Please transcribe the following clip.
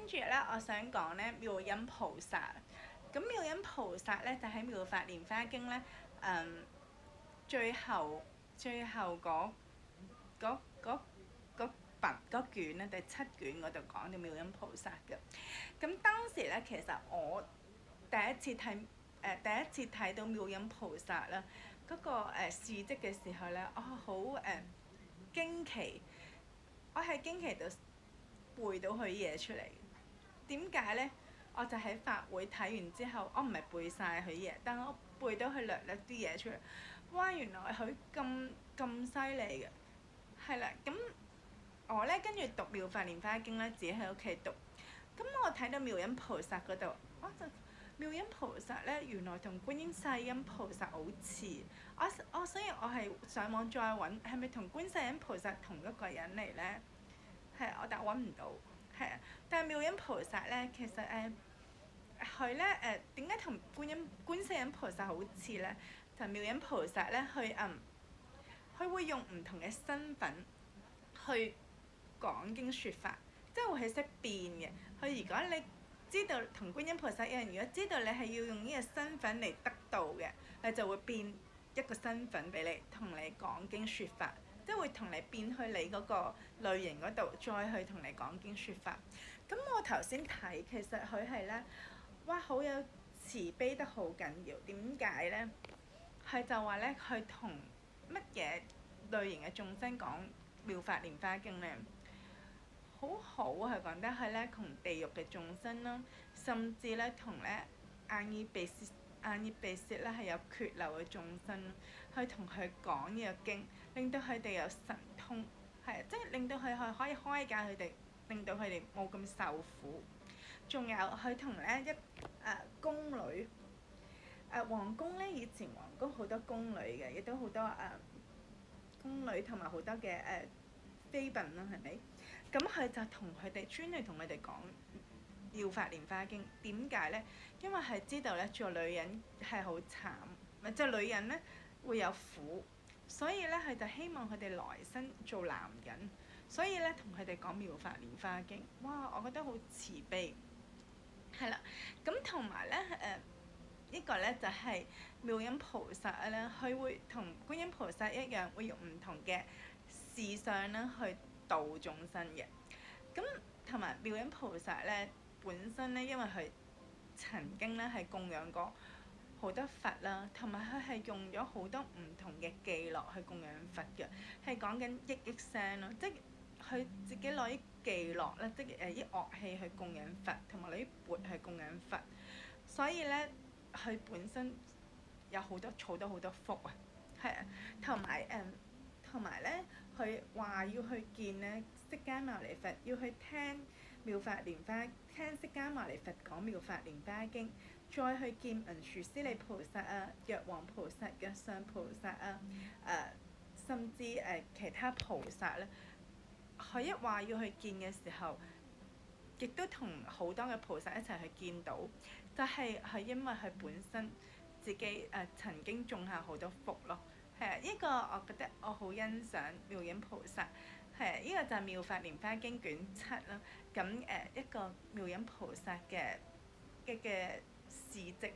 住咧，我想講咧妙音菩薩。咁妙音菩薩咧就喺《妙法蓮華經》咧，最後嗰卷咧，第7卷嗰度講到妙音菩薩嘅。咁當時咧，其實我第一次睇到妙音菩薩啦，嗰個事蹟嘅時候咧，我好驚奇，我係驚奇到背到佢嘢出嚟。點解咧？我就喺法會睇完之後，我唔係背晒佢嘢，但係我背到佢略啲嘢出嚟。哇！原來佢咁犀利嘅，係啦。咁我咧跟住讀《妙法蓮華經》咧，自己喺屋企讀。咁我睇到妙音菩薩嗰度，妙音菩薩咧，原來同觀音世音菩薩好似。所以我係上網再揾，係咪同觀世音菩薩同一個人嚟咧？係但揾唔到。係啊，但係妙音菩薩咧，其實佢咧點解同觀世音菩薩好似咧？就妙音菩薩咧，佢會用唔同嘅身份去講經説法，即係會係識變嘅。佢如果你知道同觀音菩薩一樣，如果知道你係要用呢個身份嚟得道嘅，佢就會變一個身份俾你，同你講經説法。即係會同你變去你嗰個類型嗰度，再去同你講經説法。咁我頭先睇，其實佢係咧，哇，好有慈悲得好緊要。點解咧？佢就話咧，佢同乜嘢類型嘅眾生講妙法蓮華經咧，好好啊！佢講得係咧，同地獄嘅眾生啦，甚至咧同咧阿爾卑斯咧係有缺漏嘅眾生，去同佢講呢個經，令到佢哋有神通，即係令到佢可以開解佢哋，令到佢哋冇咁受苦。仲有佢同咧宮女，皇宮咧，以前皇宮好多宮女嘅，亦都好多宮女同埋好多嘅妃嬪啦，係咪？咁佢就同佢哋專嚟同佢哋講妙法蓮華經。點解咧？因為係知道咧做女人係好慘，即係女人咧會有苦，所以咧佢就希望佢哋來生做男人，所以咧同佢哋講妙法蓮華經。哇！我覺得好慈悲，係啦。咁同埋咧呢個咧就係妙音菩薩咧，佢會同觀音菩薩一樣，會用唔同嘅事相咧去度眾生嘅。咁同埋妙音菩薩咧本身咧，因為佢曾經咧係供養過好多佛啦，同埋佢係用咗好多唔同嘅伎樂去供養佛嘅，係講緊億聲咯，即係佢自己攞啲伎樂咧，即係啲樂器去供養佛，同埋攞啲缽去供養佛，所以咧佢本身有好多儲到好多福啊，係啊，同埋咧，佢話要去見咧釋迦牟尼佛，要去聽妙法蓮華，聽釋迦牟尼佛講妙法蓮華經，再去見文殊師利菩薩啊、藥王菩薩、藥上菩薩啊，甚至其他菩薩咧，佢一話要去見嘅時候，亦都同好多嘅菩薩一齊去見到，就係因為佢本身自己曾經種下好多福咯。係啊，呢個我覺得我好欣賞妙音菩薩。係啊，呢個就係《妙法蓮華經》卷7啦。咁一個妙音菩薩嘅事蹟。